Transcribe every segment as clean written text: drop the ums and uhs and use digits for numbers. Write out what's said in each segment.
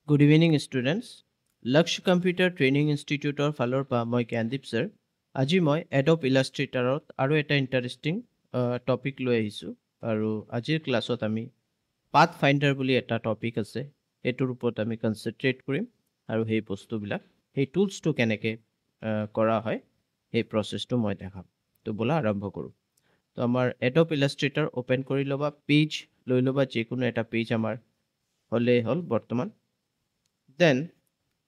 Good evening, students. Laksh Computer Training Institute or Falor pa moi Kandip sir. Aji moi Adobe Illustrator aru eta interesting topic loi ahisu aru ajir classot ami Pathfinder বুলি এটা topic আছে এটোৰ ওপৰত আমি concentrate কৰিম আৰু সেই বস্তুবিলাক সেই টুলছটো কেনেকে কৰা হয় সেই processটো মই দেখাম তো বলা আৰম্ভ কৰো তো আমাৰ Adobe Illustrator open কৰি লবা page লৈ লবা যিকোনো এটা page আমাৰ হলে হল বৰ্তমান দেন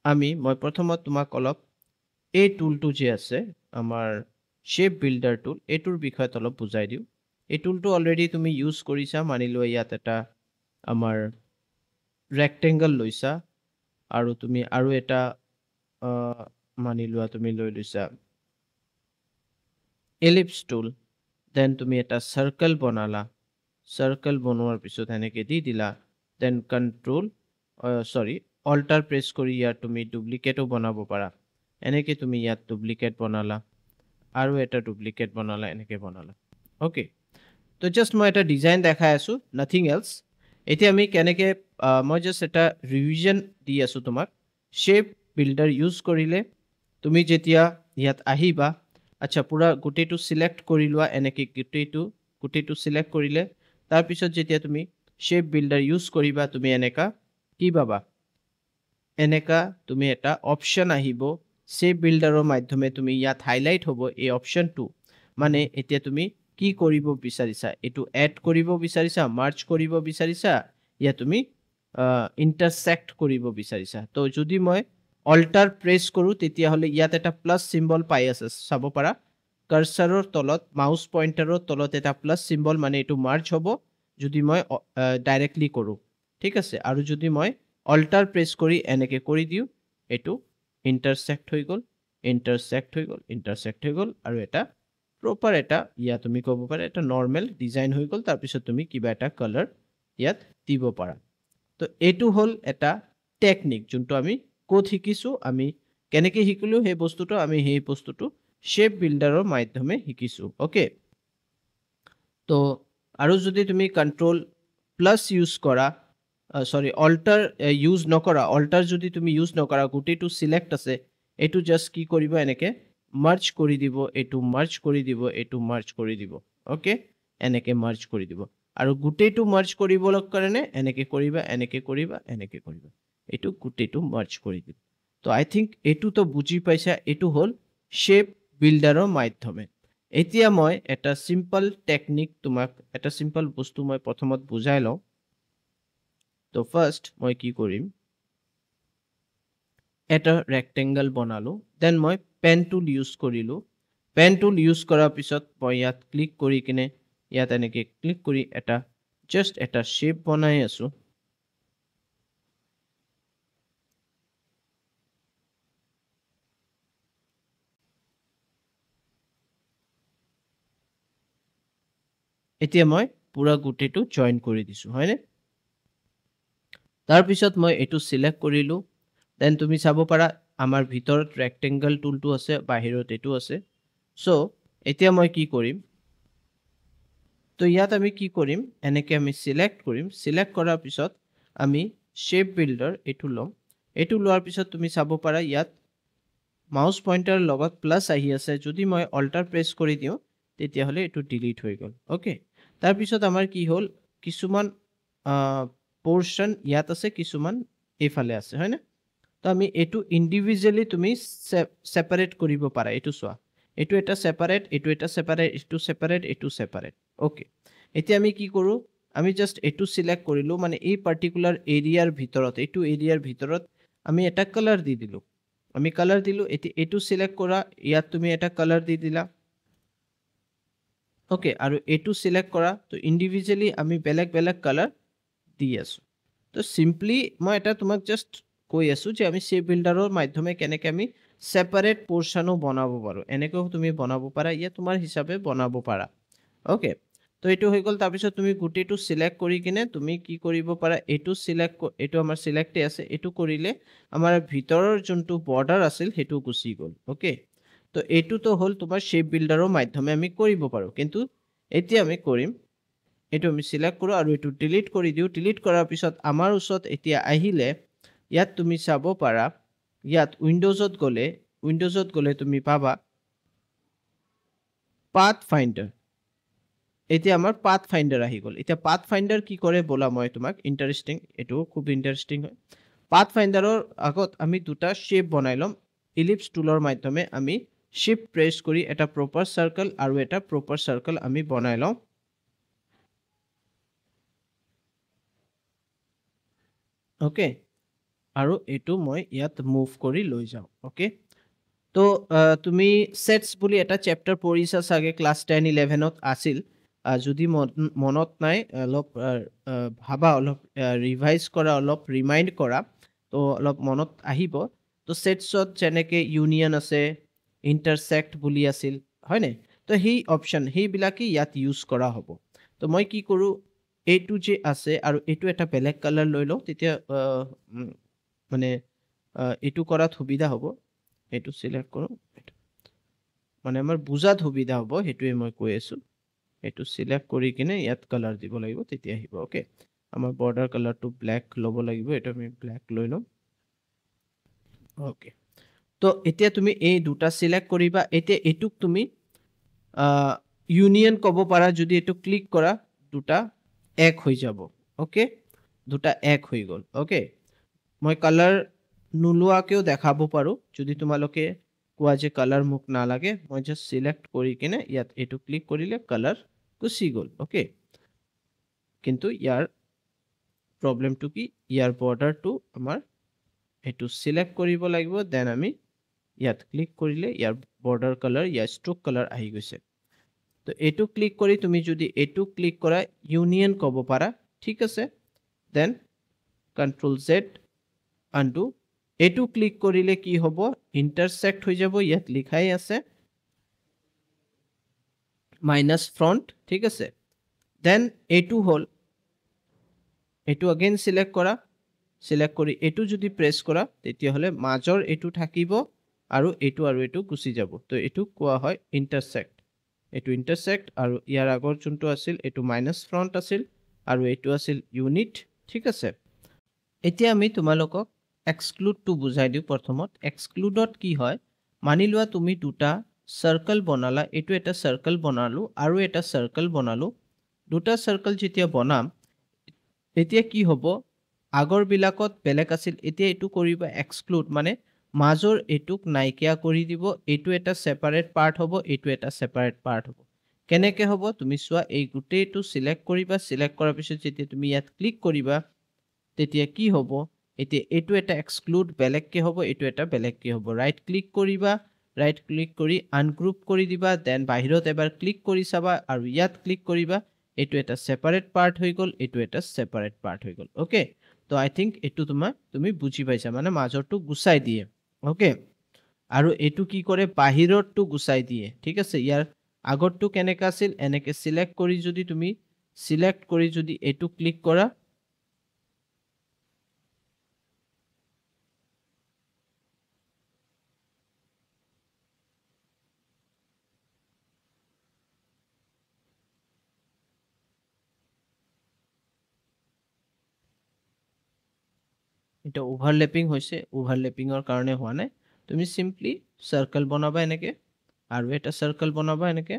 মই প্ৰথমত তোমাক অলপ এই টুলটো যে আছে আমাৰ শেপ বিল্ডাৰ টুল এটোৰ বিষয়ত অলপ বুজাই দিও এই টুলটো অলৰেডি তুমি ইউজ কৰিছা মানি লোৱা ইয়াত এটা আমাৰ ৰেক্টেংগল লৈছা আৰু তুমি আৰু এটা মানি লোৱা তুমি লৈ লৈছা এলিপছ টুল দেন তুমি এটা সাৰ্কেল বনালা সাৰ্কেল বনোৱাৰ পিছত এনেকে দি দিলা দেন কন্ট্ৰোল অল্টাৰ প্ৰেছ কৰি ইয়াত তুমি ডুপ্লিকেটও বনাব পাৰা এনেকে তুমি ইয়াত ডুপ্লিকেট বনালা আৰু এটা ডুপ্লিকেট বনালা এনেকে বনালা ওকে তো জাস্ট মই এটা ডিজাইন দেখাই আছো নাথিং এলস এতিয়া আমি কেনেকে মই জাস্ট এটা ৰিভিজন দি আছো তোমাক শেপ বিল্ডাৰ ইউজ কৰিলে তুমি যেতিয়া ইয়াত আহিবা আচ্ছা পুৰা গুটেটো সিলেক্ট কৰি লোৱা এনেকে গুটেটো সিলেক্ট কৰিলে তাৰ পিছত যেতিয়া তুমি শেপ বিল্ডাৰ ইউজ কৰিবা তুমি এনেকা কি বাবা এনেকা তুমি এটা অপশন আহিব শেপ বিল্ডাৰৰ মাধ্যমে তুমি ইয়াত হাইলাইট হ'ব এই অপশনটো মানে এতিয়া তুমি কি কৰিব বিচাৰিছা এটো এড কৰিব বিচাৰিছা মাৰ্জ কৰিব বিচাৰিছা ইয়া তুমি ইন্টাৰসেক্ট কৰিব বিচাৰিছা তো যদি মই অল্টাৰ প্ৰেছ কৰো তেতিয়া হলে ইয়াত এটা প্লাস সিম্বল পাই আছে চাব পাৰা কাৰ্সাৰৰ তলত মাউস পইন্টাৰৰ তলত এটা প্লাস সিম্বল মানে এটো মাৰ্জ হ'ব যদি মই ডাইৰেক্টলি কৰো ঠিক আছে আৰু যদি মই অল্টাৰ প্ৰেছ কৰি এনেকে কৰি দিও এটো ইন্টাৰসেক্ট হৈ গল আৰু এটা প্ৰপাৰ এটা ইয়া তুমি ক'ব পাৰা এটা নৰমাল ডিজাইন হৈ গল তাৰ পিছত তুমি কিবা এটা কালাৰ ইয়াত দিব পাৰা তো এটো হল এটা টেকনিক যোনটো আমি কোড শিকিছো আমি কেনেকে শিকিলো সেই বস্তুটো আমি সেই বস্তুটো শেপ বিল্ডাৰৰ মাধ্যমে শিকিছো ওকে তো আৰু যদি তুমি কন্ট্ৰোল প্লাস ইউজ কৰা অল্টাৰ ইউজ নকৰা অল্টাৰ যদি তুমি ইউজ নকৰা গুটেটো সিলেক্ট আছে এটো জাস্ট কি কৰিব এনেকে মাৰ্জ কৰি দিব এটো মাৰ্জ কৰি দিব এটো মাৰ্জ কৰি দিব ওকে এনেকে মাৰ্জ কৰি দিব আৰু গুটেটো মাৰ্জ কৰিবৰ কাৰণে এনেকে কৰিবা এটো গুটেটো মাৰ্জ কৰি দিব তো আই থিংক এটো তো বুজি পাইছা এটো হল শেপ বিল্ডাৰৰ মাধ্যমে এতিয়া মই এটা সিম্পল টেকনিক তোমাক এটা সিম্পল বস্তু মই প্ৰথমত বুজাই লওঁ তো ফাৰ্স্ট মই কি কৰিম এটা ৰেক্টেংগল বনালো দেন মই পেন টুল ইউজ কৰিলো পেন টুল ইউজ কৰাৰ পিছত মই ইয়াত ক্লিক কৰি কিনে ইয়াত এনেকে ক্লিক কৰি এটা জাস্ট এটা শেপ বনাই আছো এতিয়া মই পুৰা গুটেটো জয়েন কৰি দিছো হয়নে তাৰ পিছত মই এটো সিলেক্ট কৰিলো দেন তুমি চাব পাৰা আমাৰ ভিতৰত ৰেক্টেংগল টুলটো আছে বাহিৰত এটো আছে সো এতিয়া মই কি কৰিম তো ইয়াত আমি কি কৰিম এনেকে আমি সিলেক্ট কৰিম সিলেক্ট কৰাৰ পিছত আমি শেপ বিল্ডাৰ এটো লম এটো লোৱাৰ পিছত তুমি চাব পাৰা ইয়াত মাউস পইন্টাৰ লগত প্লাস আহি আছে যদি মই অল্টাৰ প্ৰেছ কৰি দিও তেতিয়া হলে এটো ডিলিট হৈ গল ওকে তাৰ পিছত আমাৰ কি হল কিছুমান পোরশন ইয়াত আছে কিছুমান এফালে আছে হয়নে তো আমি এটো ইন্ডিভিজুয়ালি তুমি সেপারেট কৰিব পাৰা এটো সোৱা এটো এটা সেপাৰেট এটো এটা সেপাৰেট এটো সেপাৰেট এটো সেপাৰেট ওকে এতিয়া আমি কি কৰো আমি জাস্ট এটো সিলেক্ট কৰিলো মানে এই পাৰ্টিকুলাৰ এৰিয়াৰ ভিতৰত এটো এৰিয়াৰ ভিতৰত আমি এটা কালাৰ দি দিলো আমি কালাৰ দিলো এটো সিলেক্ট কৰা ইয়াত তুমি এটা কালাৰ দি দিলা ওকে আৰু এটো সিলেক্ট কৰা তো ইন্ডিভিজুয়ালি আমি বেলেগ বেলেগ কালার দি আছো তো সিম্পলি মই এটা তোমাক জাস্ট কৈ আছো যে আমি শেপ বিল্ডাৰৰ মাধ্যমে কেনেকে আমি সেপাৰেট পোৰশনও বনাব পাৰো এনেকৈ তুমি বনাব পাৰা ইয়া তোমাৰ হিচাপে বনাব পাৰা ওকে তো এটো হৈ গল তাৰ পিছত তুমি গুটেটো সিলেক্ট কৰি কিনে তুমি কি কৰিব পাৰা এটো সিলেক্ট এটো আমাৰ সিলেক্টে আছে এটো কৰিলে আমাৰ ভিতৰৰ যোনটো বৰ্ডাৰ আছিল হেতু গুচি গল ওকে তো এটো তো হল তোমাৰ শেপ বিল্ডাৰৰ মাধ্যমে আমি কৰিব পাৰো কিন্তু এতিয়া আমি কৰিম এটো আমি সিলেক্ট কৰো আৰু এটো ডিলিট কৰি দিও ডিলিট কৰাৰ পিছত আমাৰ ওচৰত এতিয়া আহিলে ইয়াত তুমি চাব পাৰা ইয়াত উইন্ডোজত গলে তুমি পাবা পাথ ফাইন্ডাৰ এতিয়া আমাৰ পাথ ফাইন্ডাৰ আহি গল এতিয়া পাথ ফাইন্ডাৰ কি কৰে বলা মই তোমাক ইন্টাৰেষ্টিং এটো খুব ইন্টাৰেষ্টিং হয় পাথ ফাইন্ডাৰৰ আগত আমি দুটা শেপ বনাই লম ইলিপস টুলৰ মাধ্যমে আমি শিফট প্ৰেছ কৰি এটা প্ৰপাৰ সাৰ্কেল আৰু এটা প্ৰপাৰ সাৰ্কেল আমি বনাই লম ওকে আৰু এটো মই ইয়াত মুভ কৰি লৈ যাও ওকে তো তুমি সেটস বুলি এটা চ্যাপ্টাৰ পঢ়িছা সাগে ক্লাস 10 11 ত আছিল যদি মনত নাই অলপ ভাবা অলপ ৰিভাইজ কৰা অলপ ৰিমাইন্ড কৰা তো অলপ মনত আহিব তো সেটছত যেনেকে ইউনিয়ন আছে ইন্টাৰসেক্ট বুলি আছিল হয় নে তো হেই অপচন হেই বিলাকি ইয়াত ইউজ কৰা হ'ব তো মই কি কৰো এটো যে আছে আৰু এটো এটা বেলেগ কালাৰ লৈ লও তেতিয়া মানে এটো কৰাত সুবিধা হ'ব এটো সিলেক্ট কৰো মানে আমাৰ বুজাত সুবিধা হ'ব হেতুৱে মই কৈ আছো এটো সিলেক্ট কৰি কিনে ইয়াত কালাৰ দিব লাগিব তেতিয়া আহিব ওকে আমাৰ বৰ্ডাৰ কালাৰটো ব্ল্যাক লব লাগিব এটো আমি ব্ল্যাক লৈ লম ওকে তো এতিয়া তুমি এই দুটা সিলেক্ট কৰিবা এতিয়া এটুক তুমি ইউনিয়ন কব পাৰা যদি এটো ক্লিক কৰা দুটা এক হৈ যাব ওকে দুটা এক হৈ গল ওকে মই কালাৰ নুলুৱাকেও দেখাব পাৰো যদি তোমালোকে কোৱা যে কালাৰ মুক না লাগে মই জাস্ট সিলেক্ট কৰি কিনে ইয়াত এটো ক্লিক কৰিলে কালাৰ গুচি গল ওকে কিন্তু ইয়াৰ প্ৰবলেমটো কি ইয়াৰ বৰ্ডাৰটো আমাৰ এটো সিলেক্ট কৰিব লাগিব দেন আমি ইয়াত ক্লিক কৰিলে ইয়াৰ বৰ্ডাৰ কালাৰ ইয়াৰ ষ্ট্ৰোক কালাৰ আহি গৈছে তো এটো ক্লিক কৰি তুমি যদি এটো ক্লিক কৰা ইউনিয়ন কব পাৰা ঠিক আছে দেন কন্ট্ৰোল জেড আনডু এটো ক্লিক কৰিলে কি হ'ব ইন্টাৰসেক্ট হৈ যাব ইয়াত লিখাই আছে মাইনাস ফ্ৰন্ট ঠিক আছে দেন এটো হল এটো अगेन সিলেক্ট কৰা সিলেক্ট কৰি এটো যদি প্ৰেছ কৰা তেতিয়া হলে মাজৰ এটো থাকিব আৰু এটো গুচি যাব তো এটো কোৱা হয় ইন্টাৰসেক্ট এটো ইন্টাৰসেক্ট আৰু ইয়াৰ আগৰ যোনটো আছিল এটো মাইনাস ফ্ৰন্ট আছিল আৰু এটো আছিল ইউনিট ঠিক আছে এতিয়া আমি তোমালোকক এক্সক্লুড টু বুজাই দিও প্ৰথমত এক্সক্লুডত কি হয় মানি লোৱা তুমি দুটা সাৰ্কেল বনালা এটো এটা সাৰ্কেল বনালো আৰু এটা সাৰ্কেল বনালো দুটা সাৰ্কেল যেতিয়া বনাম এতিয়া কি হ'ব আগৰ বিলাকত বেলেগ আছিল এতিয়া এটো কৰিবা এক্সক্লুড মানে মাজৰ এটুক নাইকিয়া কৰি দিব এটো এটা সেপাৰেট পাৰ্ট হ'ব এটো এটা সেপাৰেট পাৰ্ট হ'ব কেনেকে হ'ব তুমি চোৱা এই গুটেটো সিলেক্ট কৰিবা সিলেক্ট কৰাৰ পিছত যেতিয়া তুমি ইয়াত ক্লিক কৰিবা তেতিয়া কি হ'ব এতিয়া এটো এটা এক্সক্লুড বেলেগকে হ'ব এটো এটা বেলেগকে হ'ব ৰাইট ক্লিক কৰিবা ৰাইট ক্লিক কৰি আনগ্ৰুপ কৰি দিবা দেন বাহিৰত এবাৰ ক্লিক কৰি চাবা আৰু ইয়াত ক্লিক কৰিবা এটো এটা সেপাৰেট পাৰ্ট হৈ গল এটো এটা সেপাৰেট পাৰ্ট হৈ গল ওকে তো আই থিংক এটো তুমি বুজি পাইছা মানে মাজৰটো গুছাই দিয়ে ওকে আৰু এটো কি কৰে বাহিৰৰটো গুছাই দিয়ে ঠিক আছে ইয়াৰ আগৰটো কেনেকা আছিল এনেকে সিলেক্ট কৰি যদি তুমি সিলেক্ট কৰি যদি এটো ক্লিক কৰা এটা ওভাৰল্যাপিং হৈছে ওভাৰল্যাপিংৰ কাৰণে হোৱা নাই তুমি সিম্পলি সাৰ্কেল বনাবা এনেকে আৰু এটা সাৰ্কেল বনাবা এনেকে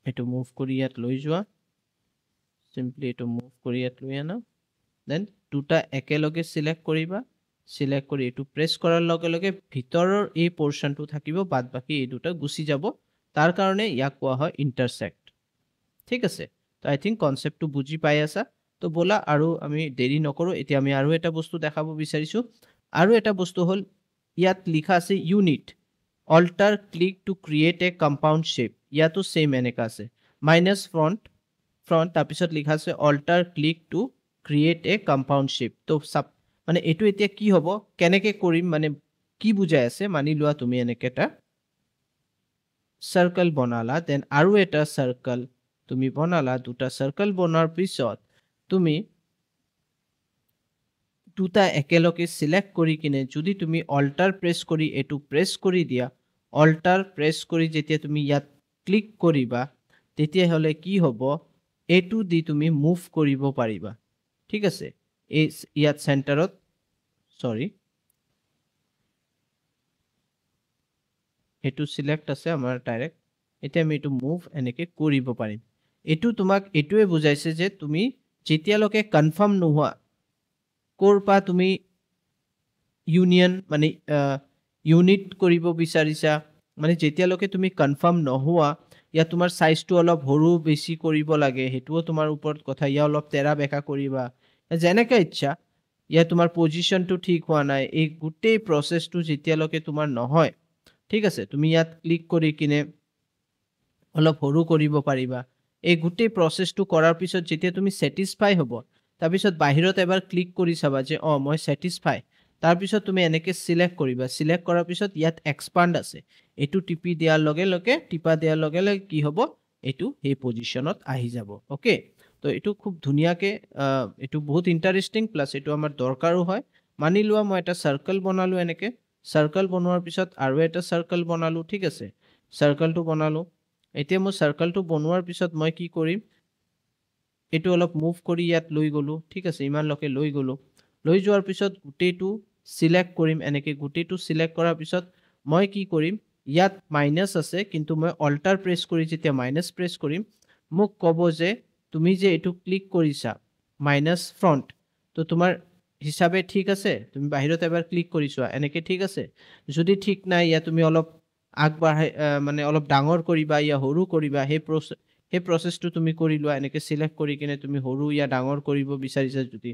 এটো মুভ কৰি ইয়াত লৈ যোৱা সিম্পলি এটো মুভ কৰি ইয়াত লৈ আনা দেন দুটা একেলগে সিলেক্ট কৰিবা সিলেক্ট কৰি এটো প্ৰেছ কৰাৰ লগে লগে ভিতৰৰ এই পোৰশনটো থাকিব বাদ বাকি এই দুটা গুছি যাব তাৰ কাৰণে ইয়াক কোৱা হয় ইন্টাৰসেক্ট ঠিক আছে তো আই থিংক কনসেপ্টটো বুজি পাই আছা তো বলা আৰু আমি দেৰি নকৰো এতিয়া আমি আৰু এটা বস্তু দেখাব বিচাৰিছো আৰু এটা বস্তু হল ইয়াত লিখা আছে unit alter click to create A compound shape ইয়াতো সেম এনেকা আছে মাইনাস ফ্ৰন্ট তাৰ পিছত লিখা আছে alter click to create A compound shape তো মানে এটো এতিয়া কি হ'ব কেনেকে কৰিম মানে কি বুজাই আছে মানি লোৱা তুমি এনেকে এটা সাৰ্কেল বনালা দেন আৰু এটা সাৰ্কেল তুমি বনালা দুটা সাৰ্কেল বনাৰ পিছত তুমি দুটা একেলগে সিলেক্ট কৰি কিনে যদি তুমি অল্টাৰ প্ৰেছ কৰি এটো প্ৰেছ কৰি দিয়া অল্টাৰ প্ৰেছ কৰি যেতিয়া তুমি ইয়াত ক্লিক কৰিবা তেতিয়া হলে কি হ'ব এইটো দি তুমি মুভ কৰিব পাৰিবা ঠিক আছে এই ইয়াত চেণ্টাৰত সৰি এইটো সিলেক্ট আছে আমাৰ ডাইৰেক্ট এতিয়া আমি এইটো মুভ এনেকে কৰিব পাৰিম এইটো তোমাক এইটোৱে বুজাইছে যে তুমি যেতিয়ালৈকে কনফাৰ্ম নোহোৱা কৰপা তুমি ইউনিয়ন মানে ইউনিট কৰিব বিচাৰিছা মানে যেতিয়ালৈকে তুমি কনফাৰ্ম নোহোৱা ইয়াত তোমাৰ সাইজটো অলপ সৰু বেছি কৰিব লাগে হেতুও তোমাৰ ওপৰত কথা ইয়া অলপ তেৰা বেকা কৰিবা যেনেকা ইচ্ছা ইয়া তোমাৰ পজিশনটো ঠিক হোৱা নাই এই গোটেই প্ৰসেসটো যেতিয়ালৈকে তোমাৰ নহয় ঠিক আছে তুমি ইয়াত ক্লিক কৰি কিনে অলপ সৰু কৰিব পাৰিবা এই গোটেই প্ৰসেসটো কৰাৰ পিছত যেতিয়া তুমি স্যাটিসফাই হ'ব তাৰ পিছত বাহিৰত এবাৰ ক্লিক কৰি চাবা যে মই স্যাটিসফাই তাৰ পিছত তুমি এনেকে সিলেক্ট কৰিবা সিলেক্ট কৰাৰ পিছত ইয়াত এক্সপান্ড আছে এটো টিপি দিয়াৰ লগে লগে টিপা দিয়াৰ লগে লগে কি হ'ব এটো এই পজিশনত আহি যাব ওকে তো এটো খুব ধুনিয়াকে এটো বহুত ইন্টারেস্টিং প্লাস এটো আমাৰ দৰকাৰো হয় মানি লোৱা মই এটা সাৰ্কেল বনালো এনেকে সাৰ্কেল বনোৱাৰ পিছত আৰু এটা সাৰ্কেল বনালো ঠিক আছে সাৰ্কেলটো বনালো এতিয়া মই সাৰ্কেলটো বনোৱাৰ পিছত মই কি কৰিম এটো অলপ মুভ কৰি ইয়াত লৈ গলো ঠিক আছে ইমান লকে লৈ গলো লৈ যোৱাৰ পিছত গুটেটো সিলেক্ট কৰিম এনেকে গুটেটো সিলেক্ট কৰাৰ পিছত মই কি কৰিম ইয়াত মাইনাস আছে কিন্তু মই অল্টাৰ প্ৰেছ কৰি যেতিয়া মাইনাস প্ৰেছ কৰিম মোক ক'ব যে তুমি যে এটো ক্লিক কৰিছা মাইনাস ফ্ৰন্ট তো তোমাৰ হিসাবে ঠিক আছে তুমি বাহিৰত এবাৰ ক্লিক কৰিছোৱা এনেকে ঠিক আছে যদি ঠিক নাই ইয়া তুমি অলপ আগবাঢ়াই মানে অলপ ডাঙৰ কৰিবা ইয়া সৰু কৰিবা সেই প্ৰসেসটো তুমি কৰি লোৱা এনেকে সিলেক্ট কৰি কিনে তুমি সৰু ইয়া ডাঙৰ কৰিব বিচাৰিছা যদি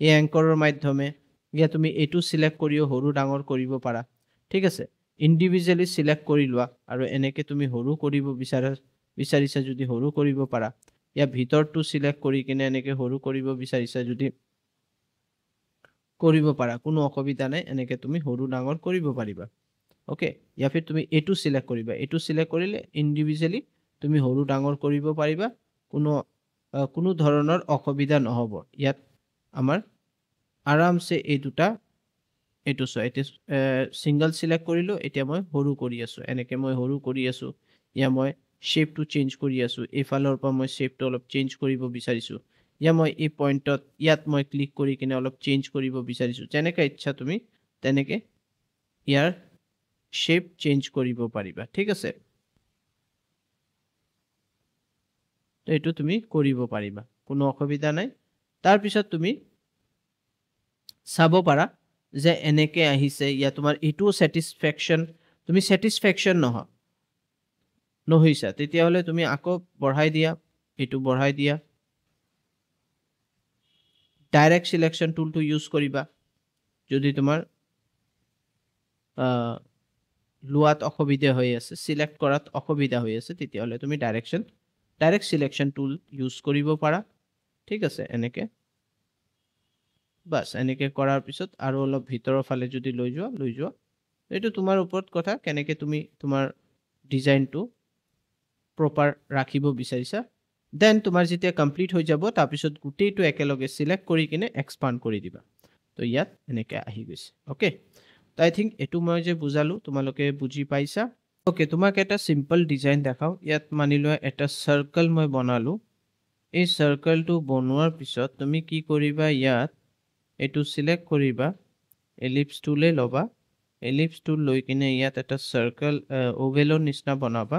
এই এংকৰৰ মাধ্যমে ইয়া তুমি এটো সিলেক্ট কৰিও সৰু ডাঙৰ কৰিব পাৰা ঠিক আছে ইন্ডিভিজুয়ালি সিলেক্ট কৰি লোৱা আৰু এনেকে তুমি সৰু কৰিব বিচাৰিছা যদি সৰু কৰিব পাৰা ইয়া ভিতৰটো সিলেক্ট কৰি কিনে এনেকে সৰু কৰিব বিচাৰিছা যদি কৰিব পাৰা কোনো অসুবিধা নাই এনেকে তুমি সৰু ডাঙৰ কৰিব পাৰিবা ওকে ইয়া ফিৰ তুমি এটো সিলেক্ট কৰিবা এটো সিলেক্ট কৰিলে ইন্ডিভিজুয়ালি তুমি সৰু ডাঙৰ কৰিব পাৰিবা কোনো ধৰণৰ অসুবিধা নহব ইয়াত আমাৰ আৰামছে এই দুটা এটো সো এটো সিঙ্গল সিলেক্ট কৰিলো এতিয়া মই সৰু কৰি আছো এনেকে মই সৰু কৰি আছো ইয়া মই শেপটো চেঞ্জ কৰি আছো এফালৰ পৰা মই শেপটো অলপ চেঞ্জ কৰিব বিচাৰিছো ইয়া মই এই পইণ্টত ইয়াত মই ক্লিক কৰি কিনে অলপ চেঞ্জ কৰিব বিচাৰিছো যেনেকা ইচ্ছা তুমি তেনেকে ইয়াৰ শেপ চেঞ্জ কৰিব পাৰিবা ঠিক আছে তো এটো তুমি কৰিব পাৰিবা কোনো অসুবিধা নাই তাৰ পিছত তুমি চাব পাৰা যে এনেকে আহিছে ইয়া তোমাৰ এটো স্যাটিসফ্যাকশন তুমি স্যাটিসফ্যাকশন নহৈছা তেতিয়া হলে তুমি আকৌ বঢ়াই দিয়া এটো বঢ়াই দিয়া ডাইৰেক্ট সিলেকশন টুলটো ইউজ কৰিবা যদি তোমাৰ লোৱাত অসুবিধা হৈ আছে সিলেক্ট কৰাত অসুবিধা হৈ আছে তেতিয়া হলে তুমি ডাইৰেক্ট সিলেকশন টুল ইউজ কৰিব পাৰা ঠিক আছে এনেকে বাস এনেকে কৰাৰ পিছত আৰু অলপ ভিতৰৰ ফালে যদি লৈ যোৱা এটো তোমাৰ ওপৰত কথা কেনেকে তুমি তোমাৰ ডিজাইনটো প্ৰপাৰ ৰাখিব বিচাৰিছা দেন তোমাৰ যেতিয়া কমপ্লিট হৈ যাব তাৰ পিছত গুটেটো একেলগে সিলেক্ট কৰি কিনে এক্সপান্ড কৰি দিবা তো ইয়াত এনেকে আহি গৈছে ওকে তো আই থিংক এটো মই যে বুজালো তোমালোকে বুজি পাইছা ওকে তোমাক এটা সিম্পল ডিজাইন দেখাও ইয়াত মানি লোৱা এটা সাৰ্কেল মই বনালো এই সাৰ্কেলটো বনোৱাৰ পিছত তুমি কি কৰিবা ইয়াত এটো সিলেক্ট কৰিবা এলিপস টুলে লবা এলিপস টুল লৈ কিনে ইয়াত এটা সাৰ্কেল ওভেলৰ নিচিনা বনাবা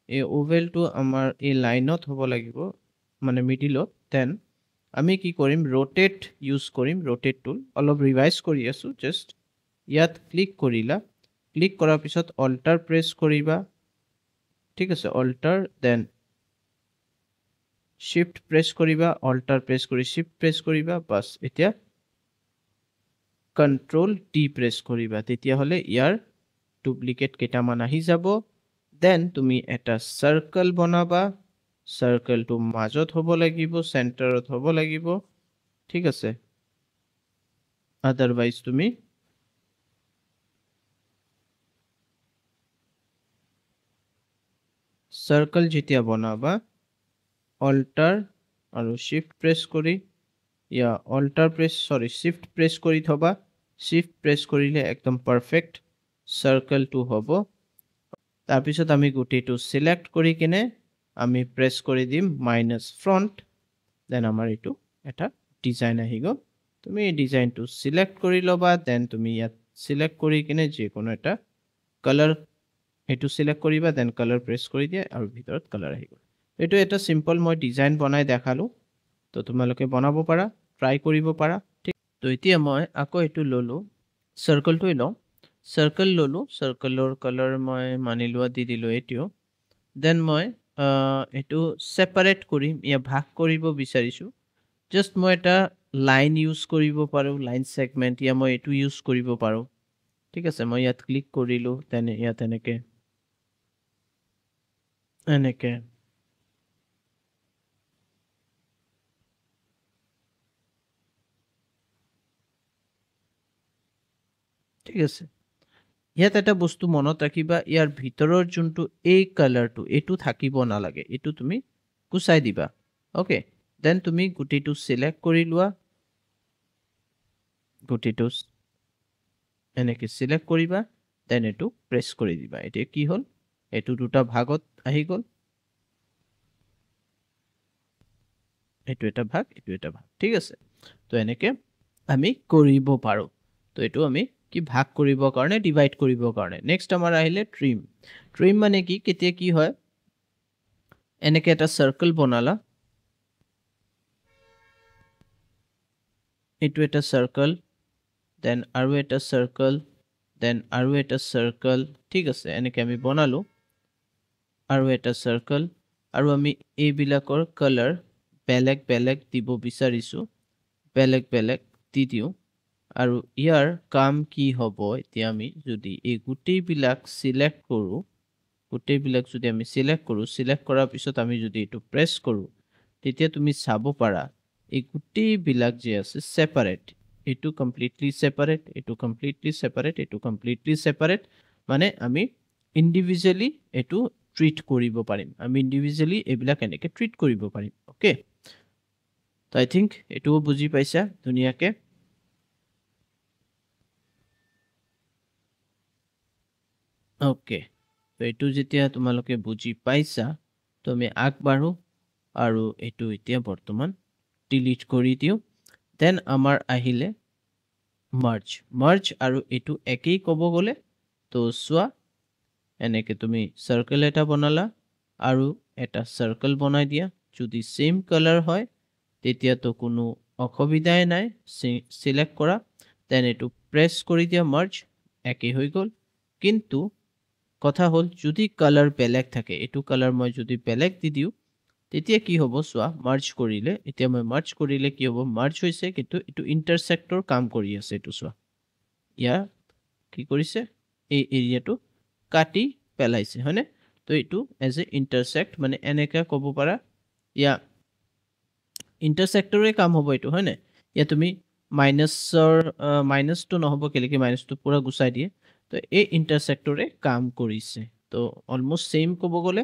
এই ওভেলটো আমাৰ এই লাইনত হ'ব লাগিব মানে মিডিলত দেন আমি কি কৰিম rotate ইউজ কৰিম rotate টুল অলপ ৰিভাইজ কৰি আছো জাস্ট ইয়াত ক্লিক কৰিলা ক্লিক কৰাৰ পিছত অল্টাৰ প্ৰেছ কৰিবা ঠিক আছে অল্টাৰ দেন শিফট প্ৰেছ কৰিবা অল্টাৰ প্ৰেছ কৰি শিফট প্ৰেছ কৰিবা বাস এতিয়া কন্ট্ৰোল টি প্ৰেছ কৰিবা তেতিয়া হলে ইয়াৰ ডুপ্লিকেট কেটামান আহি যাব দেন তুমি এটা সাৰ্কেল বনাবা সাৰ্কেলটো মাজত হ'ব লাগিব সেন্টাৰত হ'ব লাগিব ঠিক আছে আদাৰওয়াইজ তুমি সাৰ্কেল যেতিয়া বনাবা অল্টাৰ আৰু শিফট প্ৰেছ কৰি ইয়া অল্টাৰ প্ৰেছ শিফট প্ৰেছ কৰি থবা শিফট প্ৰেছ কৰিলে একদম পাৰফেক্ট সাৰ্কেলটো হ'ব তাৰ পিছত আমি গুটেটো সিলেক্ট কৰি কিনে আমি প্ৰেছ কৰি দিম মাইনাছ ফ্ৰণ্ট দেন আমাৰ এইটো এটা ডিজাইন আহি গ'ল তুমি এই ডিজাইনটো সিলেক্ট কৰি ল'বা দেন তুমি ইয়াত সিলেক্ট কৰি কিনে যিকোনো এটা কালাৰ এইটো সিলেক্ট কৰিবা দেন কালাৰ প্ৰেছ কৰি দিয়া আৰু ভিতৰত কালাৰ আহি গ'ল এইটো এটা সিম্পল মই ডিজাইন বনাই দেখালো তো তোমালোকে বনাব পাৰা ট্ৰাই কৰিব পাৰা ঠিক তো এতিয়া মই আকৌ এইটো ললো সাৰ্কেলটো লওঁ সাৰ্কেল ললো সাৰ্কেলৰ কালাৰ মই মানি লোৱা দি দিলো এইটো দেন মই এইটো সেপাৰেট কৰিম ইয়া ভাগ কৰিব বিচাৰিছো জাস্ট মই এটা লাইন ইউজ কৰিব পাৰো লাইন সেগমেন্ট ইয়া মই এইটো ইউজ কৰিব পাৰো ঠিক আছে মই ইয়াত ক্লিক কৰিলো দেন ইয়াত এনেকে ঠিক আছে ইয়াত এটা বস্তু মনত ৰাখিবা ইয়াৰ ভিতৰৰ যোনটো এই কালাৰটো এইটো থাকিব নালাগে এইটো তুমি কুচাই দিবা ওকে দেন তুমি গুটিটো সিলেক্ট কৰি লোৱা গুটিটো এনেকে সিলেক্ট কৰিবা দেন এইটো প্ৰেছ কৰি দিবা এতিয়া কি হ'ল এইটো দুটা ভাগত আহি গ'ল এইটো এটা ভাগ ঠিক আছে তো এনেকে আমি কৰিব পাৰো তো এইটো আমি কি ভাগ কৰিবৰ কাৰণে ডিভাইড কৰিবৰ কাৰণে নেক্সট আমাৰ আহিলে ট্ৰিম মানে কি কেতিয়া কি হয় এনেকে এটা সাৰ্কেল বনালা এইটো এটা সাৰ্কেল দেন আৰু এটা সাৰ্কেল দেন আৰু এটা সাৰ্কেল ঠিক আছে এনেকে আমি বনালো আৰু এটা সাৰ্কেল আৰু আমি এই বিলাকৰ কালাৰ বেলেগ বেলেগ দিব বিচাৰিছো বেলেগ বেলেগ দি দিও আৰু ইয়াৰ কাম কি হ'ব এতিয়া আমি যদি এই গুটি বিলাক সিলেক্ট কৰো গুটি বিলাক যদি আমি সিলেক্ট কৰাৰ পিছত আমি যদি এটো প্ৰেছ কৰো তেতিয়া তুমি চাব পাৰা এই গুটি বিলাক যে আছে সেপাৰেট এটো কমপ্লিটলি সেপাৰেট এটো কমপ্লিটলি সেপাৰেট এটো কমপ্লিটলি সেপাৰেট মানে আমি ইন্ডিভিজুয়ালি এটো ট্ৰিট কৰিব পাৰিম আমি ইন্ডিভিজুয়ালি এবিলাক এনেকে ট্ৰিট কৰিব পাৰিম ওকে তো আই থিংক এটো বুজি পাইছা ধুনিয়াকে ওকে তো এটো যেতিয়া তোমালোকে বুজি পাইছা তো আমি আগবাঢ়ো আৰু এটো এতিয়া বৰ্তমান ডিলিট কৰি দিও দেন আমাৰ আহিলে মাৰ্জ আৰু এটো একেই ক'ব গলে তো সোৱা এনেকে তুমি সাৰ্কেল এটা বনালা আৰু এটা সাৰ্কেল বনাই দিয়া যদি সেম কালাৰ হয় তেতিয়া তো কোনো অসুবিধাই নাই সিলেক্ট কৰা দেন এটো প্ৰেছ কৰি দিয়া মাৰ্জ একেই হৈ গ'ল কিন্তু কথা হল যদি কালাৰ বেলেগ থাকে এটো কালাৰ মই যদি বেলেগ দি দিও তেতিয়া কি হ'ব সোৱা মাৰ্জ কৰিলে এতিয়া মই মাৰ্জ কৰিলে কি হ'ব মাৰ্জ হৈছে কিন্তু এটো ইন্টাৰসেক্টৰ কাম কৰি আছে এটো সোৱা ইয়া কি কৰিছে এই এৰিয়াটো কাটি পেলাইছে হয়নে তো এটো এজ এ ইন্টাৰসেক্ট মানে এনেকা ক'ব পাৰা ইয়া ইন্টাৰসেক্টৰে কাম হ'ব এটো হয়নে ইয়া তুমি মাইনাসটো নহব কেলেকি মাইনাসটো পুৰা গুচাই দিয়ে তো এই ইন্টাৰসেক্টৰে কাম কৰিছে তো অলমোস্ট সেম ক'ব গলে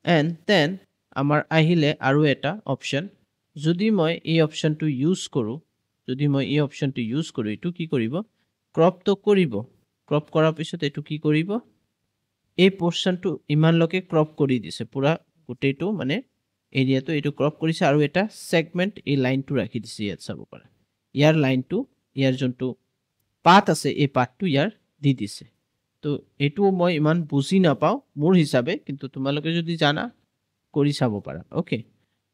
এন্ড দেন আমাৰ আহিলে আৰু এটা অপচন যদি মই এই অপচনটো ইউজ কৰো এটো কি কৰিব ক্ৰপ তো কৰিব ক্ৰপ কৰাৰ পিছত এটো কি কৰিব এই পোৰশনটো ইমান লকে ক্ৰপ কৰি দিছে পুৰা গোটেইটো মানে এৰিয়াটো এটো ক্ৰপ কৰিছে আৰু এটা সেগমেন্ট এই লাইনটো ৰাখি দিছে ইয়াত চাব পাৰা ইয়াৰ লাইনটো ইয়াৰ যোনটো পাথ আছে এই পাথটো ইয়াৰ দি দিছে তো এটো মই ইমান বুজি নাপাও মোৰ হিচাপে কিন্তু তোমালোকে যদি জানা কৰি চাব পাৰা ওকে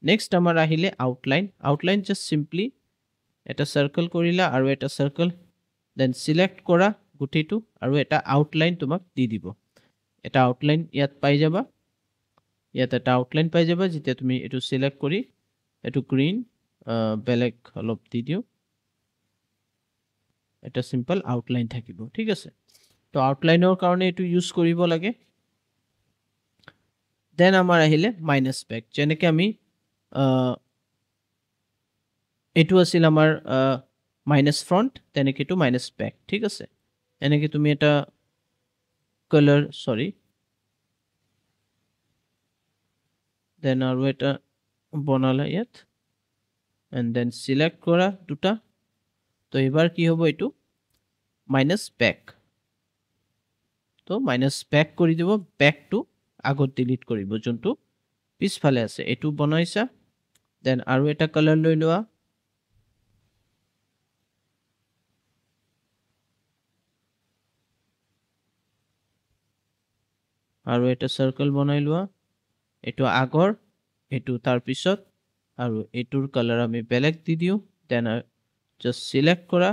নেক্সট আমাৰ আহিলে আউটলাইন জাস্ট সিম্পলি এটা সাৰ্কেল কৰিলা আৰু এটা সাৰ্কেল দেন সিলেক্ট কৰা গুটিটো আৰু এটা আউটলাইন তোমাক দি দিব এটা আউটলাইন ইয়াত পাই যাবা ইয়াত এটা আউটলাইন পাই যাবা যেতিয়া তুমি এটো সিলেক্ট কৰি এটো গ্ৰীন বেলেগ অলপ দি দিও এটা সিম্পল আউটলাইন থাকিব ঠিক আছে তো আউটলাইনৰ কাৰণে এটো ইউজ কৰিব লাগে দেন আমাৰ আহিলে মাইনাস বেক যেনেকৈ আমি এটো আছিল আমাৰ মাইনাস ফ্ৰন্ট তেনেকৈ এটো মাইনাস বেক ঠিক আছে এনেকৈ তুমি এটা কালাৰ দেন আৰু এটা বনালা ইয়াত এন্ড দেন সিলেক্ট কৰা দুটা তো এবাৰ কি হ'ব এটো মাইনাস বেক তো মাইনাস বেক কৰি দিব বেকটো আগত ডিলিট কৰিব যোনটো পিছফালে আছে এটু বনাইছা দেন আৰু এটা কালাৰ লৈ লোৱা আৰু এটা সাৰ্কেল বনাই লোৱা এটু আগৰ এটু তাৰ পিছত আৰু এটুৰ কালাৰ আমি বেলেগ দি দিও দেন জাস্ট সিলেক্ট কৰা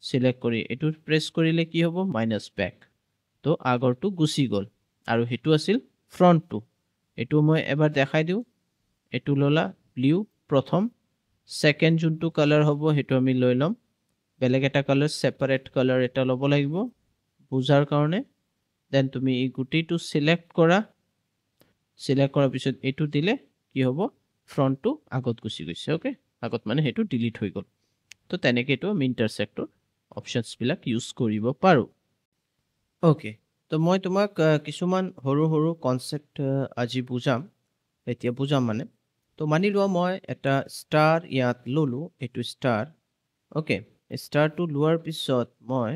সিলেক্ট কৰি এটু প্ৰেছ কৰিলে কি হ'ব মাইনাস ব্যাক তো আগৰটো গুছি গল আৰু হেতু আছিল ফ্ৰন্টটো এটু মই এবাৰ দেখাই দিও এটু ললা ব্লু প্ৰথম সেকেন্ড যোনটো কালাৰ হ'ব হেতু আমি লৈ লম বেলেগ এটা কালাৰ সেপাৰেট কালাৰ এটা লব লাগিব বুজাৰ কাৰণে দেন তুমি এই গুটিটো সিলেক্ট কৰা সিলেক্ট কৰাৰ পিছত এটু দিলে কি হ'ব ফ্ৰন্টটো আগত গুছি গৈছে ওকে আগত মানে হেতু ডিলিট হৈ গল তো তেনেকে এটু আমি ইন্টাৰসেক্টৰ অপশনস বিলাক ইউজ কৰিব পাৰো ওকে তো মই তোমাক কিছুমান হৰু হৰু কনসেপ্ট আজি বুজাম এতিয়া বুজাম মানে তো মানি লোৱা মই এটা ষ্টাৰ ইয়াত ললো এটু ষ্টাৰ ওকে ষ্টাৰটো লোৱাৰ পিছত মই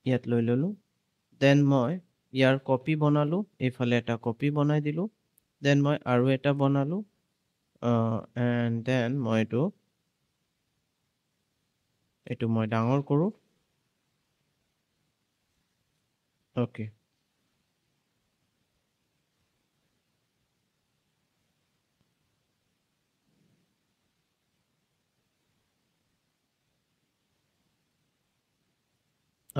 ইয়াত লৈ ললো দেন মই ইয়াৰ কপি বনালো এফালে এটা কপি বনাই দিলো দেন মই আৰু এটা বনালো এন্ড দেন মই এটু মই ডাঙৰ কৰো ওকে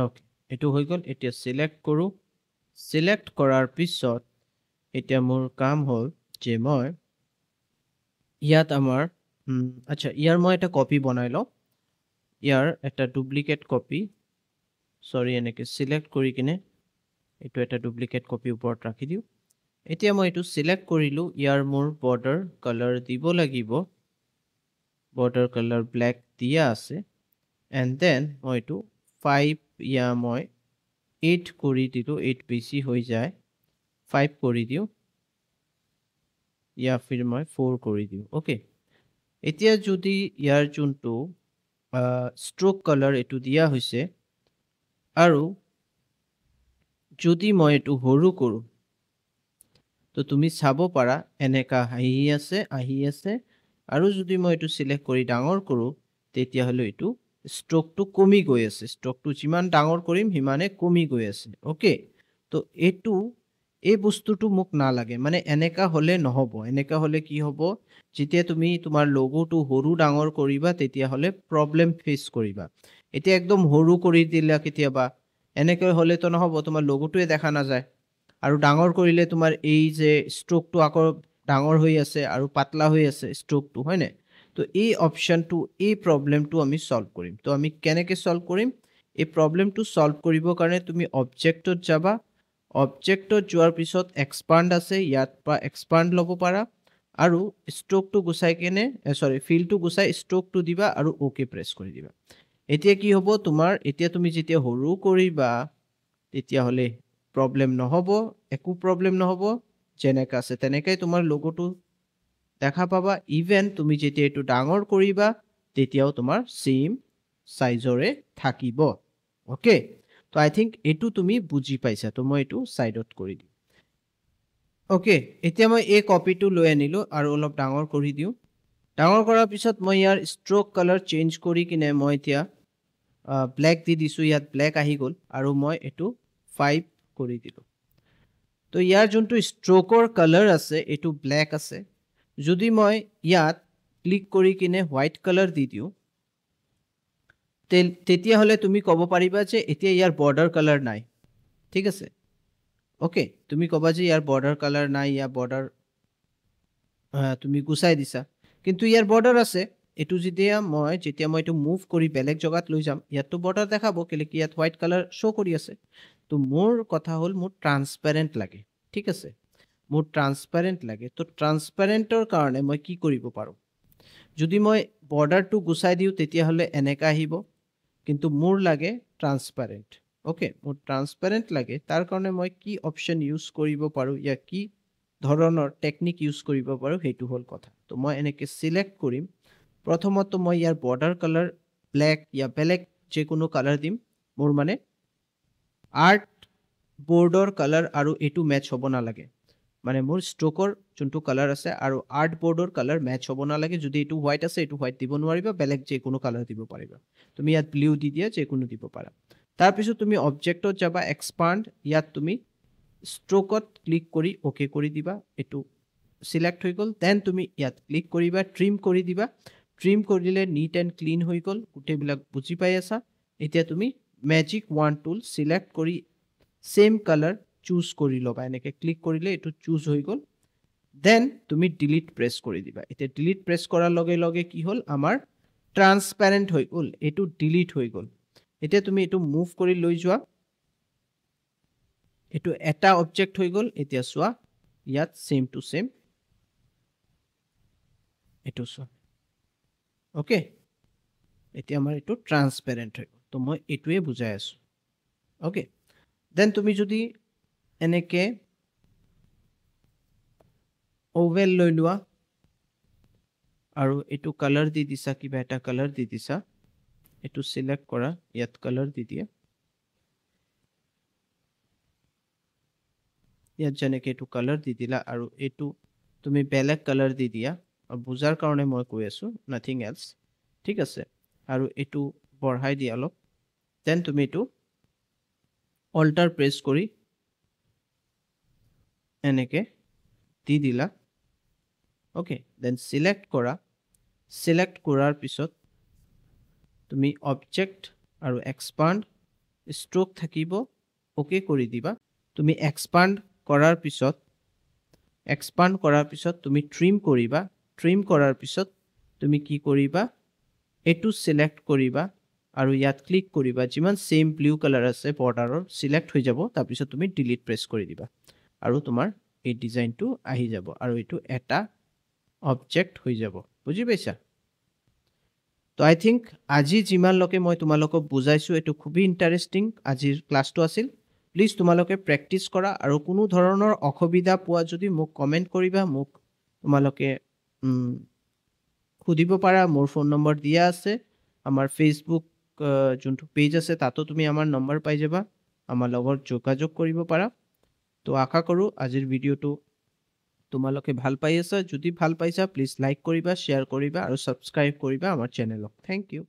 ওকে এটু হৈ গল এতিয়া সিলেক্ট কৰো সিলেক্ট কৰাৰ পিছত এতিয়া মোৰ কাম হল যে মই ইয়াত আমাৰ আচ্ছা ইয়াৰ মই এটা কপি বনাই লও ইয়াৰ এটা ডুপ্লিকেট কপি সৰি এনেকে সিলেক্ট কৰি কিনে এটু এটা ডুপ্লিকেট কপি ওপৰত ৰাখি দিও এতিয়া মই এটু সিলেক্ট কৰিলো ইয়াৰ মোৰ বৰ্ডাৰ কালাৰ দিব লাগিব বৰ্ডাৰ কালাৰ ব্ল্যাক দিয়া আছে এন্ড দেন মই এটু 5 ইয়া মই 8 কৰি দিলো 8 বেছি হৈ যায় 5 কৰি দিও ইয়া ফিৰ মই 4 কৰি দিও ওকে এতিয়া যদি ইয়াৰ যোনটো স্ট্ৰোক কালাৰ এটু দিয়া হৈছে আৰু যদি মই এটু হৰু কৰো তো তুমি চাব পাৰা এনেকা আহি আছে আৰু যদি মই এটু সিলেক্ট কৰি ডাঙৰ কৰো তেতিয়া হলে এটু স্ট্ৰোকটো কমি গৈ আছে স্ট্ৰোকটো যিমান ডাঙৰ কৰিম হিমানে কমি গৈ আছে ওকে তো এটু এই বস্তুটো মোক না লাগে মানে এনেকা হলে নহব এনেকা হলে কি হ'ব যেতিয়া তুমি তোমাৰ লোগোটো হৰু ডাঙৰ কৰিবা তেতিয়া হলে প্ৰবলেম ফেস কৰিবা এতিয়া একদম হৰু কৰি দিলা কেতিয়াবা এনেকৈ হলে তো নহব তোমাৰ লোগোটোৱে দেখা না যায় আৰু ডাঙৰ কৰিলে তোমাৰ এই যে স্ট্ৰোকটো আকৌ ডাঙৰ হৈ আছে আৰু পাতলা হৈ আছে স্ট্ৰোকটো হয়নে তো এই অপশনটো এই প্ৰবলেমটো আমি সলভ কৰিম তো আমি কেনেকৈ সলভ কৰিম এই প্ৰবলেমটো সলভ কৰিব কাৰণে তুমি অবজেক্টত যাবা অবজেক্টত যোৱাৰ পিছত এক্সপান্ড আছে ইয়াত পৰা এক্সপান্ড লব পাৰা আৰু স্ট্ৰোকটো গুছাই কেনে সৰি ফিলটো গুছাই স্ট্ৰোকটো দিবা আৰু ওকে প্ৰেছ কৰি দিবা এতিয়া কি হ'ব তোমাৰ এতিয়া তুমি যেতিয়া হৰু কৰিবা তেতিয়া হলে প্ৰবলেম নহব একো প্ৰবলেম নহব যেনেকা আছে তেনেকৈ তোমাৰ লোগোটো দেখা পাবা ইভেন তুমি যেতিয়া এটু ডাঙৰ কৰিবা তেতিয়াও তোমাৰ সেম সাইজৰে থাকিব ওকে তো আই থিংক এটু তুমি বুজি পাইছা তো মই এটু সাইডত কৰি দিম ওকে এতিয়া মই এই কপিটো লৈ আনিলো আৰু অলপ ডাঙৰ কৰি দিও ডাঙৰ কৰাৰ পিছত মই ইয়াৰ স্ট্ৰোক কালাৰ চেঞ্জ কৰি কিনে মই এতিয়া ব্ল্যাক দি দিছো ইয়াত ব্ল্যাক আহি গল আৰু মই এটু 5 কৰি দিলো তো ইয়াৰ যোনটো স্ট্ৰোকৰ কালাৰ আছে এটু ব্ল্যাক আছে যদি মই ইয়াত ক্লিক কৰি কিনে হোৱাইট কালাৰ দি দিও তেতিয়া হলে তুমি কব পাৰিবা যে এতিয়া ইয়াৰ বৰ্ডাৰ কালাৰ নাই ঠিক আছে ওকে তুমি কবা যে ইয়াৰ বৰ্ডাৰ কালাৰ নাই ইয়া বৰ্ডাৰ তুমি গুছাই দিছা কিন্তু ইয়াৰ বৰ্ডাৰ আছে এটু যেতিয়া মই এটু মুভ কৰি বেলেগ জগাত লৈ যাম ইয়াতো বৰ্ডাৰ দেখাবো কেলে কি ইয়াত হোৱাইট কালাৰ শো কৰি আছে তো মোৰ কথা হল মোৰ ট্ৰান্সপাৰেন্ট লাগে ঠিক আছে মোৰ ট্ৰান্সপাৰেন্ট লাগে তো ট্ৰান্সপাৰেন্টৰ কাৰণে মই কি কৰিব পাৰো যদি মই বৰ্ডাৰটো গুছাই দিও তেতিয়া হলে এনেকা আহিব কিন্তু মোৰ লাগে ট্ৰান্সপাৰেন্ট ওকে মোৰ ট্ৰান্সপাৰেন্ট লাগে তাৰ কাৰণে মই কি অপশন ইউজ কৰিব পাৰো ইয়া কি ধৰণৰ টেকনিক ইউজ কৰিব পাৰো হেতু হল কথা তো মই এনেকে সিলেক্ট কৰিম প্ৰথমত মই ইয়াৰ বৰ্ডাৰ কালাৰ ব্ল্যাক ইয়া বেলেগ যে কোনো কালাৰ দিম মোৰ মানে আৰ্ট বোৰ্ডৰ কালাৰ আৰু এটু মেচ হ'ব না লাগে মানে মোৰ ষ্ট্ৰোকৰ যোনটো কালাৰ আছে আৰু আৰ্টবোৰ্ডৰ কালাৰ মেচ হ'ব নালাগে যদি এইটো হোৱাইট আছে এইটো হোৱাইট দিব নোৱাৰিবা বেলেগ যিকোনো কালাৰ দিব পাৰিবা তুমি ইয়াত ব্লু দি দিয়া যিকোনো দিব পাৰা তাৰপিছত তুমি অবজেক্টত যাবা এক্সপান্ড ইয়াত তুমি ষ্ট্ৰোকত ক্লিক কৰি ওকে কৰি দিবা এইটো সিলেক্ট হৈ গ'ল দেন তুমি ইয়াত ক্লিক কৰিবা ট্ৰিম কৰি দিবা ট্ৰিম কৰিলে নিট এণ্ড ক্লিন হৈ গ'ল গোটেইবিলাক বুজি পাই আছা এতিয়া তুমি মেজিক ওৱান টুল সিলেক্ট কৰি সেম কালাৰ চুজ কৰি ল'বা এনেকৈ ক্লিক কৰিলে এইটো চুজ হৈ গ'ল দেন তুমি ডিলিট প্ৰেছ কৰি দিবা এতিয়া ডিলিট প্ৰেছ কৰাৰ লগে লগে কি হ'ল আমাৰ ট্ৰান্সপেৰেণ্ট হৈ গ'ল এইটো ডিলিট হৈ গ'ল এতিয়া তুমি এইটো মুভ কৰি লৈ যোৱা এইটো এটা অবজেক্ট হৈ গ'ল এতিয়া চোৱা ইয়াত সেম টু সেম এইটো চোৱা ওকে এতিয়া আমাৰ এইটো ট্ৰান্সপেৰেণ্ট হৈ গ'ল তো মই এইটোৱে বুজাই আছোঁ ওকে দেন তুমি যদি এনেকে ওভেল লৈ লোৱা আৰু এইটো কালাৰ দি দিছা কিবা এটা কালাৰ দি দিছা এইটো সিলেক্ট কৰা ইয়াত কালাৰ দি দিয়া ইয়াত যেনেকৈ এইটো কালাৰ দি দিলা আৰু এইটো তুমি বেলেগ কালাৰ দি দিয়া বুজাৰ কাৰণে মই কৈ আছোঁ নাথিং এলছ ঠিক আছে আৰু এইটো বঢ়াই দিয়া অলপ দেন তুমি এইটো অল্টাৰ প্ৰেছ কৰি এনেকে দি দিলা ওকে দেন সিলেক্ট কৰা সিলেক্ট কৰাৰ পিছত তুমি অবজেক্ট আৰু এক্সপান্ড ষ্ট্ৰোক থাকিব ওকে কৰি দিবা তুমি এক্সপান্ড কৰাৰ পিছত তুমি ট্ৰিম কৰিবা ট্ৰিম কৰাৰ পিছত তুমি কি কৰিবা এইটো সিলেক্ট কৰিবা আৰু ইয়াত ক্লিক কৰিবা যিমান সেম ব্লু কালাৰ আছে বৰ্ডাৰৰ সিলেক্ট হৈ যাব তাৰপিছত তুমি ডিলিট প্ৰেছ কৰি দিবা আৰু তোমাৰ এই ডিজাইনটো আহি যাব আৰু এইটো এটা অবজেক্ট হৈ যাব বুজি পাইছা তো আই থিংক আজি যিমানলৈকে মই তোমালোকক বুজাইছোঁ এইটো খুবেই ইণ্টাৰেষ্টিং আজিৰ ক্লাছটো আছিল প্লিজ তোমালোকে প্ৰেক্টিছ কৰা আৰু কোনো ধৰণৰ অসুবিধা পোৱা যদি মোক কমেণ্ট কৰিবা মোক তোমালোকে সুধিব পাৰা মোৰ ফোন নম্বৰ দিয়া আছে আমাৰ ফেচবুক যোনটো পেজ আছে তাতো তুমি আমাৰ নম্বৰ পাই যাবা আমাৰ লগত যোগাযোগ কৰিব পাৰা তো আশা কৰোঁ আজিৰ ভিডিঅ'টো তোমালোকে ভাল পাই আছা যদি ভাল পাইছা প্লিজ লাইক কৰিবা শ্বেয়াৰ কৰিবা আৰু ছাবস্ক্ৰাইব কৰিবা আমাৰ চেনেলক থেংক ইউ